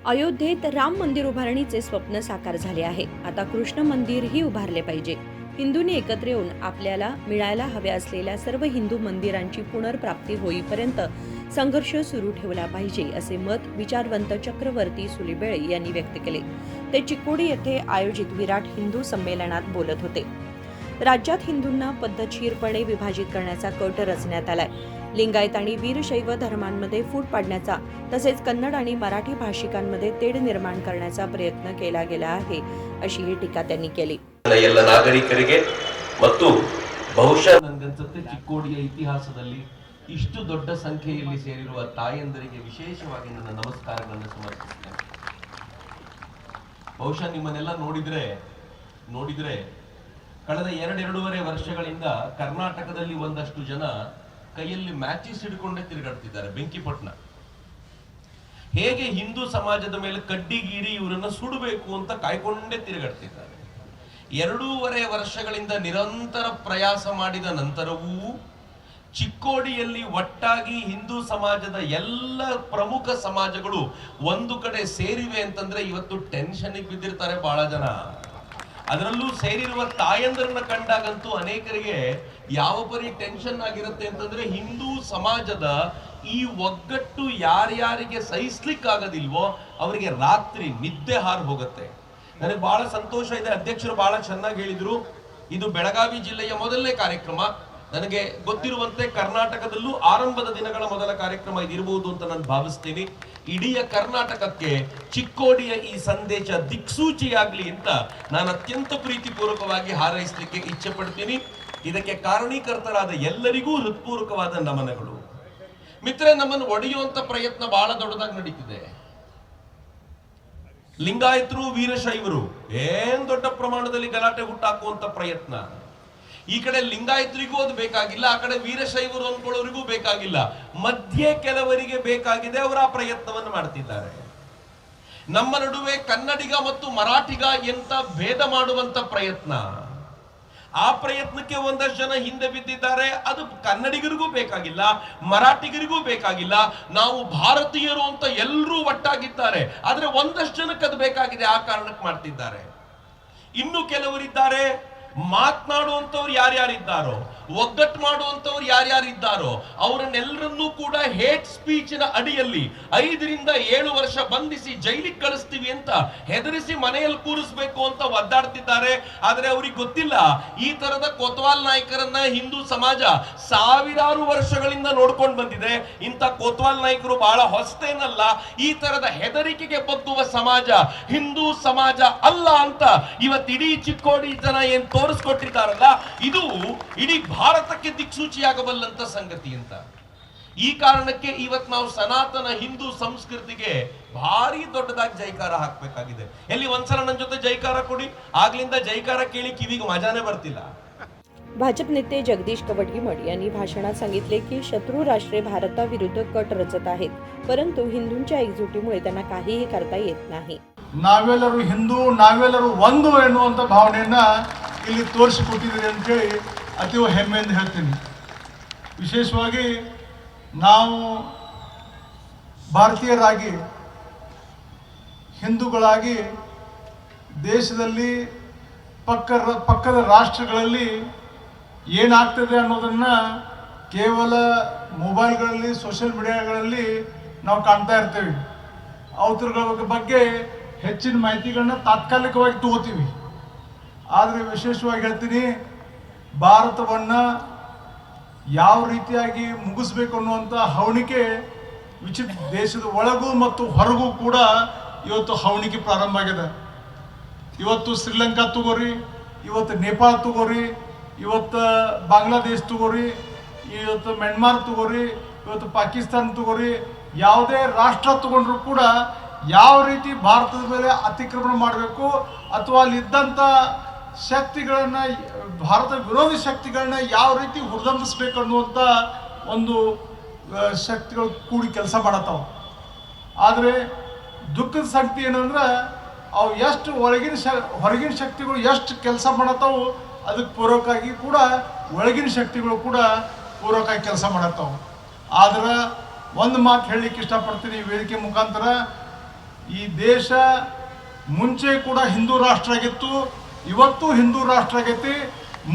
अयोध्येत राम मंदिर उभारणीचे स्वप्न साकार झाले आहे. आता कृष्ण मंदिरही उभारले पाहिजे. हिंदूंनी एकत्र येऊन आपल्याला मिळायला हव्या असलेल्या सर्व हिंदू मंदिरांची पुनर्प्राप्ती होईपर्यंत संघर्ष सुरू ठेवला पाहिजे, असे मत विचारवंत चक्रवर्ती सुलिबेळे यांनी व्यक्त केले. ते चिक्कोडी येथे आयोजित विराट हिंदू संमेलनात बोलत होते. राज्यात हिंदूंना पद्धतशीरपणे विभाजित करण्याचा कट रचण्यात आलाय. लिंगायत आणि वीरशैव धर्मांमध्ये फूट पाडण्याचा तसेच कन्नड आणि मराठी भाषिकांमध्ये तेढ निर्माण करण्याचा प्रयत्न केला गेला आहे, अशी ही टीका त्यांनी केली. ಎಲ್ಲ ನಾಗರಿಕರಿಗೆ ಮತ್ತು ಬಹುಶಃ ನನಗನ್ಸುತ್ತೆ ಚಿಕ್ಕೋಡಿಯ ಇತಿಹಾಸದಲ್ಲಿ ಇಷ್ಟು ದೊಡ್ಡ ಸಂಖ್ಯೆಯಲ್ಲಿ ಸೇರಿರುವ ತಾಯಂದರಿಗೆ ವಿಶೇಷವಾಗಿ ನನ್ನ ನಮಸ್ಕಾರಗಳನ್ನು ಸಮರ್ಪಿಸುತ್ತೇನೆ. ಬಹುಶಃ ನಿಮ್ಮನ್ನೆಲ್ಲ ನೋಡಿದ್ರೆ ಕಳೆದ 2.5 ವರ್ಷಗಳಿಂದ ಕರ್ನಾಟಕದಲ್ಲಿ ಒಂದಷ್ಟು ಜನ ಕೈಯಲ್ಲಿ ಮ್ಯಾಚಿಸ್ ಹಿಡ್ಕೊಂಡೇ ತಿರುಗಾಡ್ತಿದ್ದಾರೆ. ಬೆಂಕಿಪಟ್ಟಣ ಹೇಗೆ ಹಿಂದೂ ಸಮಾಜದ ಮೇಲೆ ಕಡ್ಡಿಗೀರಿ ಇವರನ್ನ ಸುಡಬೇಕು ಅಂತ ಕಾಯ್ಕೊಂಡೇ ತಿರುಗಾಡ್ತಿದ್ದಾರೆ. 2.5 ವರ್ಷಗಳಿಂದ ನಿರಂತರ ಪ್ರಯಾಸ ಮಾಡಿದ ನಂತರವೂ ಚಿಕ್ಕೋಡಿಯಲ್ಲಿ ಒಟ್ಟಾಗಿ ಹಿಂದೂ ಸಮಾಜದ ಎಲ್ಲ ಪ್ರಮುಖ ಸಮಾಜಗಳು ಒಂದು ಕಡೆ ಸೇರಿವೆ ಅಂತಂದ್ರೆ ಇವತ್ತು ಟೆನ್ಷನ್ಗೆ ಬಿದ್ದಿರ್ತಾರೆ ಬಹಳ ಜನ. ಅದರಲ್ಲೂ ಸೇರಿರುವ ತಾಯಂದರನ್ನ ಕಂಡಾಗಂತೂ ಅನೇಕರಿಗೆ ಯಾವ ಪರಿ ಟೆನ್ಷನ್ ಆಗಿರುತ್ತೆ ಅಂತಂದ್ರೆ ಹಿಂದೂ ಸಮಾಜದ ಈ ಒಗ್ಗಟ್ಟು ಯಾರ್ಯಾರಿಗೆ ಸಹಿಸ್ಲಿಕ್ಕಾಗದಿಲ್ವೋ ಅವರಿಗೆ ರಾತ್ರಿ ನಿದ್ದೆ ಹಾರು ಹೋಗುತ್ತೆ. ನನಗೆ ಬಹಳ ಸಂತೋಷ ಇದೆ. ಅಧ್ಯಕ್ಷರು ಬಹಳ ಚೆನ್ನಾಗಿ ಹೇಳಿದ್ರು. ಇದು ಬೆಳಗಾವಿ ಜಿಲ್ಲೆಯ ಮೊದಲನೇ ಕಾರ್ಯಕ್ರಮ. ನನಗೆ ಗೊತ್ತಿರುವಂತೆ ಕರ್ನಾಟಕದಲ್ಲೂ ಆರಂಭದ ದಿನಗಳ ಮೊದಲ ಕಾರ್ಯಕ್ರಮ ಇದಿರಬಹುದು ಅಂತ ನಾನು ಭಾವಿಸ್ತೀನಿ. ಇಡೀ ಕರ್ನಾಟಕಕ್ಕೆ ಚಿಕ್ಕೋಡಿಯ ಈ ಸಂದೇಶ ದಿಕ್ಸೂಚಿಯಾಗ್ಲಿ ಅಂತ ನಾನು ಅತ್ಯಂತ ಪ್ರೀತಿಪೂರ್ವಕವಾಗಿ ಹಾರೈಸಲಿಕ್ಕೆ ಇಚ್ಛೆ ಪಡ್ತೀನಿ. ಇದಕ್ಕೆ ಕಾರಣೀಕರ್ತರಾದ ಎಲ್ಲರಿಗೂ ಹೃತ್ಪೂರ್ವಕವಾದ ನಮನಗಳು. ಮಿತ್ರರೇ, ನಮ್ಮನ್ನು ಒಡೆಯುವಂತ ಪ್ರಯತ್ನ ಬಹಳ ದೊಡ್ಡದಾಗಿ ನಡೀತಿದೆ. ಲಿಂಗಾಯತರು ವೀರಶೈವರು ಏನ್ ದೊಡ್ಡ ಪ್ರಮಾಣದಲ್ಲಿ ಗಲಾಟೆ ಹುಟ್ಟಾಕುವಂತ ಪ್ರಯತ್ನ. ಈ ಕಡೆ ಲಿಂಗಾಯತರಿಗೂ ಅದು ಬೇಕಾಗಿಲ್ಲ, ಆ ಕಡೆ ವೀರಶೈವರು ಅಂದ್ಕೊಳ್ಳೋರಿಗೂ ಬೇಕಾಗಿಲ್ಲ. ಮಧ್ಯೆ ಕೆಲವರಿಗೆ ಬೇಕಾಗಿದೆ, ಅವರ ಆ ಪ್ರಯತ್ನವನ್ನು ಮಾಡ್ತಿದ್ದಾರೆ. ನಮ್ಮ ನಡುವೆ ಕನ್ನಡಿಗ ಮತ್ತು ಮರಾಠಿಗ ಎಂತ ಭೇದ ಮಾಡುವಂತ ಪ್ರಯತ್ನ. ಆ ಪ್ರಯತ್ನಕ್ಕೆ ಒಂದಷ್ಟು ಜನ ಹಿಂದೆ ಬಿದ್ದಿದ್ದಾರೆ. ಅದು ಕನ್ನಡಿಗರಿಗೂ ಬೇಕಾಗಿಲ್ಲ, ಮರಾಠಿಗರಿಗೂ ಬೇಕಾಗಿಲ್ಲ. ನಾವು ಭಾರತೀಯರು ಅಂತ ಎಲ್ಲರೂ ಒಟ್ಟಾಗಿದ್ದಾರೆ. ಆದ್ರೆ ಒಂದಷ್ಟು ಜನಕ್ಕೆ ಅದು ಬೇಕಾಗಿದೆ, ಆ ಕಾರಣಕ್ಕೆ ಮಾಡ್ತಿದ್ದಾರೆ. ಇನ್ನು ಕೆಲವರಿದ್ದಾರೆ, ಮಾತನಾಡುವಂತವ್ರು ಯಾರ್ಯಾರಿದ್ದಾರೋ, ಒಗ್ಗಟ್ಟು ಮಾಡುವಂತವ್ರು ಯಾರ್ಯಾರಿದ್ದಾರೋ ಅವರನ್ನೆಲ್ಲರನ್ನೂ ಕೂಡ ಹೇಟ್ ಸ್ಪೀಚಿನ ಅಡಿಯಲ್ಲಿ 5 ರಿಂದ 7 ವರ್ಷ ಬಂಧಿಸಿ ಜೈಲಿಗೆ ಕಳಿಸ್ತೀವಿ ಅಂತ ಹೆದರಿಸಿ ಮನೆಯಲ್ಲಿ ಕೂರಿಸಬೇಕು ಅಂತ ಒದ್ದಾಡ್ತಿದ್ದಾರೆ. ಆದ್ರೆ ಅವ್ರಿಗೆ ಗೊತ್ತಿಲ್ಲ, ಈ ತರದ ಕೊತ್ವಾಲ್ ನಾಯಕರನ್ನ ಹಿಂದೂ ಸಮಾಜ ಸಾವಿರಾರು ವರ್ಷಗಳಿಂದ ನೋಡ್ಕೊಂಡು ಬಂದಿದೆ. ಇಂಥ ಕೊತ್ವಾಲ್ ನಾಯಕರು ಬಹಳ ಹೊಸತೇನಲ್ಲ. ಈ ತರದ ಹೆದರಿಕೆಗೆ ಬಗ್ಗುವ ಸಮಾಜ ಹಿಂದೂ ಸಮಾಜ ಅಲ್ಲ ಅಂತ ಇವತ್ತಿಡೀ ಚಿಕ್ಕೋಡಿ ಜನ ಏನ್ ತೋರಿಸ್ಕೊಟ್ಟಿದ್ದಾರಲ್ಲ, ಇದು ಇಡೀ ಭಾರತಕ್ಕೆ ದಿಕ್ಸೂಚಿಯಾಗಬಲ್ಲಂತ ಸಂಗತಿ ಅಂತ. ಈ ಕಾರಣಕ್ಕೆ ಇವತ್ತು ನಾವು ಸನಾತನ ಹಿಂದೂ ಸಂಸ್ಕೃತಿಗೆ ಭಾರಿ ದೊಡ್ಡದಾಗಿ ಜೈಕಾರ ಹಾಕಬೇಕಾಗಿದೆ. ಎಲ್ಲಿ ಒಂದ್ಸಲ ನನ್ನ ಜೊತೆ ಜೈಕಾರ ಕೊಡಿ, ಆಗ್ಲಿಂದ ಜೈಕಾರ ಕೇಳಿ ಕಿವಿಗೆ ಮಜಾನೇ ಬರ್ತಿಲ್ಲ. भाजप नेते जगदीश कवडीमठ यांनी भाषणात सांगितले की शत्रू राष्ट्रे भारताविरुद्ध कट रचत आहेत, परंतु हिंदूंच्या एकजुटीमुळे त्यांना काहीही करता येत नाही. ನಾವೆಲ್ಲರೂ ಹಿಂದೂ, ನಾವೆಲ್ಲರೂ ಒಂದು ಎನ್ನುವಂಥ ಭಾವನೆಯನ್ನ ಇಲ್ಲಿ ತೋರಿಸಿಕೊಟ್ಟಿದ್ದೀರಿ ಅಂತೇಳಿ ಅತೀವ ಹೆಮ್ಮೆಯಿಂದ ಹೇಳ್ತೀನಿ. ವಿಶೇಷವಾಗಿ ನಾವು ಭಾರತೀಯರಾಗಿ, ಹಿಂದೂಗಳಾಗಿ ದೇಶದಲ್ಲಿ ಪಕ್ಕದ ರಾಷ್ಟ್ರಗಳಲ್ಲಿ ಏನಾಗ್ತದೆ ಅನ್ನೋದನ್ನು ಕೇವಲ ಮೊಬೈಲ್ಗಳಲ್ಲಿ, ಸೋಷಿಯಲ್ ಮೀಡಿಯಾಗಳಲ್ಲಿ ನಾವು ಕಾಣ್ತಾ ಇರ್ತೀವಿ. ಅವತರ ಬಗ್ಗೆ ಹೆಚ್ಚಿನ ಮಾಹಿತಿಗಳನ್ನ ತಾತ್ಕಾಲಿಕವಾಗಿ ತಗೋತೀವಿ. ಆದರೆ ವಿಶೇಷವಾಗಿ ಹೇಳ್ತೀನಿ, ಭಾರತವನ್ನು ಯಾವ ರೀತಿಯಾಗಿ ಮುಗಿಸ್ಬೇಕು ಅನ್ನುವಂಥ ಹವಣಿಕೆ ದೇಶದ ಒಳಗೂ ಮತ್ತು ಹೊರಗೂ ಕೂಡ ಇವತ್ತು ಹವಣಿಕೆ ಪ್ರಾರಂಭ ಆಗಿದೆ. ಇವತ್ತು ಶ್ರೀಲಂಕಾ ತಗೋರಿ, ಇವತ್ತು ನೇಪಾಳ ತಗೋರಿ, ಇವತ್ತು ಬಾಂಗ್ಲಾದೇಶ್ ತಗೋರಿ, ಇವತ್ತು ಮ್ಯಾನ್ಮಾರ್ ತಗೋರಿ, ಇವತ್ತು ಪಾಕಿಸ್ತಾನ ತಗೋರಿ, ಯಾವುದೇ ರಾಷ್ಟ್ರ ತಗೊಂಡ್ರು ಕೂಡ ಯಾವ ರೀತಿ ಭಾರತದ ಮೇಲೆ ಅತಿಕ್ರಮಣ ಮಾಡಬೇಕು ಅಥವಾ ಅಲ್ಲಿದ್ದಂಥ ಶಕ್ತಿಗಳನ್ನು, ಭಾರತ ವಿರೋಧಿ ಶಕ್ತಿಗಳನ್ನ ಯಾವ ರೀತಿ ಹುರಿದಂಬಿಸ್ಬೇಕು ಅನ್ನುವಂಥ ಒಂದು ಶಕ್ತಿಗಳು ಕೂಡಿ ಕೆಲಸ ಮಾಡತ್ತಾವ. ಆದರೆ ದುಃಖದ ಸಂಗತಿ ಏನಂದ್ರೆ, ಅವು ಎಷ್ಟು ಹೊರಗಿನ ಶಕ್ತಿಗಳು ಎಷ್ಟು ಕೆಲಸ ಮಾಡತ್ತಾವು, ಅದಕ್ಕೆ ಪೂರಕವಾಗಿ ಕೂಡ ಒಳಗಿನ ಶಕ್ತಿಗಳು ಕೂಡ ಪೂರಕವಾಗಿ ಕೆಲಸ ಮಾಡತ್ತಾವು. ಆದ್ರೆ ಒಂದು ಮಾತು ಹೇಳಲಿಕ್ಕೆ ಇಷ್ಟಪಡ್ತೀನಿ ಈ ವೇದಿಕೆ ಮುಖಾಂತರ, ಈ ದೇಶ ಮುಂಚೆ ಕೂಡ ಹಿಂದೂ ರಾಷ್ಟ್ರ ಆಗಿತ್ತು, ಇವತ್ತು ಹಿಂದೂ ರಾಷ್ಟ್ರ ಆಗೈತಿ,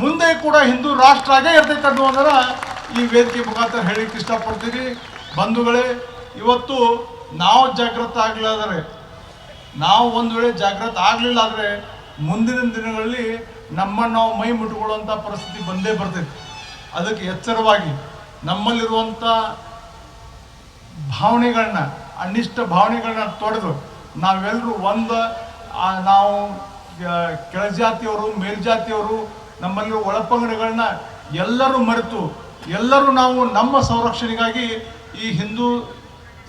ಮುಂದೆ ಕೂಡ ಹಿಂದೂ ರಾಷ್ಟ್ರ ಆಗೇ ಇರ್ತೈತೆ ಅನ್ನೋದನ್ನ ಈ ವೇದಿಕೆ ಮುಖಾಂತರ ಹೇಳಿಕ್ಕೆ ಇಷ್ಟಪಡ್ತೀವಿ. ಬಂಧುಗಳೇ, ಇವತ್ತು ನಾವು ಜಾಗೃತ ಆಗಲಾದರೆ, ನಾವು ಒಂದು ವೇಳೆ ಜಾಗೃತ ಆಗಲಿಲ್ಲ ಆದರೆ ಮುಂದಿನ ದಿನಗಳಲ್ಲಿ ನಮ್ಮನ್ನು ನಾವು ಮೈ ಮುಟ್ಕೊಳ್ಳುವಂಥ ಪರಿಸ್ಥಿತಿ ಬಂದೇ ಬರ್ತೈತಿ. ಅದಕ್ಕೆ ಎಚ್ಚರವಾಗಿ ನಮ್ಮಲ್ಲಿರುವಂಥ ಭಾವನೆಗಳನ್ನ, ಅನಿಷ್ಟ ಭಾವನೆಗಳನ್ನ ತೊಡೆದು ನಾವೆಲ್ಲರೂ ಒಂದು ನಾವು ಕೆಳಜಾತಿಯವರು ಮೇಲ್ಜಾತಿಯವರು ನಮ್ಮಲ್ಲಿರುವ ಒಳಪಂಗಡಗಳನ್ನ ಎಲ್ಲರೂ ಮರೆತು ಎಲ್ಲರೂ ನಾವು ನಮ್ಮ ಸಂರಕ್ಷಣೆಗಾಗಿ ಈ ಹಿಂದೂ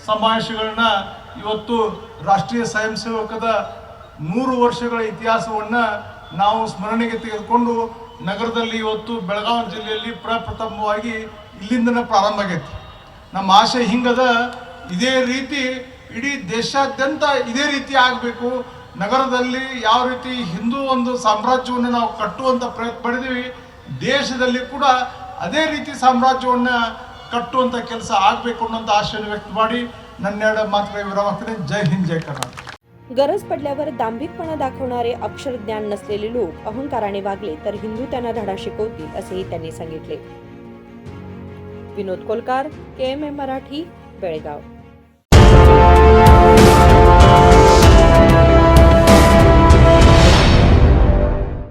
ಸಮಾವೇಶಗಳನ್ನ ಇವತ್ತು ರಾಷ್ಟ್ರೀಯ ಸ್ವಯಂ ಸೇವಕದ 100 ವರ್ಷಗಳ ಇತಿಹಾಸವನ್ನು ನಾವು ಸ್ಮರಣೆಗೆ ತೆಗೆದುಕೊಂಡು ನಗರದಲ್ಲಿ ಇವತ್ತು ಬೆಳಗಾವಿ ಜಿಲ್ಲೆಯಲ್ಲಿ ಪ್ರಪ್ರಥಮವಾಗಿ ಇಲ್ಲಿಂದನೇ ಪ್ರಾರಂಭ ಆಗೈತಿ. ನಮ್ಮ ಆಶೆ ಹಿಂಗದ, ಇದೇ ರೀತಿ ಇಡೀ ದೇಶಾದ್ಯಂತ ಇದೇ ರೀತಿ ಆಗಬೇಕು. ನಗರದಲ್ಲಿ ಯಾವ ರೀತಿ ಹಿಂದೂ ಒಂದು ಸಾಮ್ರಾಜ್ಯವನ್ನು ನಾವು ಕಟ್ಟುವಂಥ ಪ್ರಯತ್ನ ಪಡಿದೀವಿ, ದೇಶದಲ್ಲಿ ಕೂಡ ಅದೇ ರೀತಿ ಸಾಮ್ರಾಜ್ಯವನ್ನು ಕಟ್ಟುವಂಥ ಕೆಲಸ ಆಗಬೇಕು ಅನ್ನೋಂಥ ಆಶೆಯನ್ನು ವ್ಯಕ್ತ ಮಾಡಿ ನನ್ನೆರಡು ಮಾತುಗಳಿಗೆ ವಿರಾಮ. ಜೈ ಹಿಂದ್, ಜೈ ಕರ್ನಾಟಕ. गरज पडल्यावर दांभिकपणा दाखवणारे अक्षरज्ञान नसलेले लोक अहंकाराने वागले तर हिंदू त्यांना धडा शिकवतील असेही त्यांनी सांगितले. विनोद कोलकार, KMM मराठी, बेळगाव.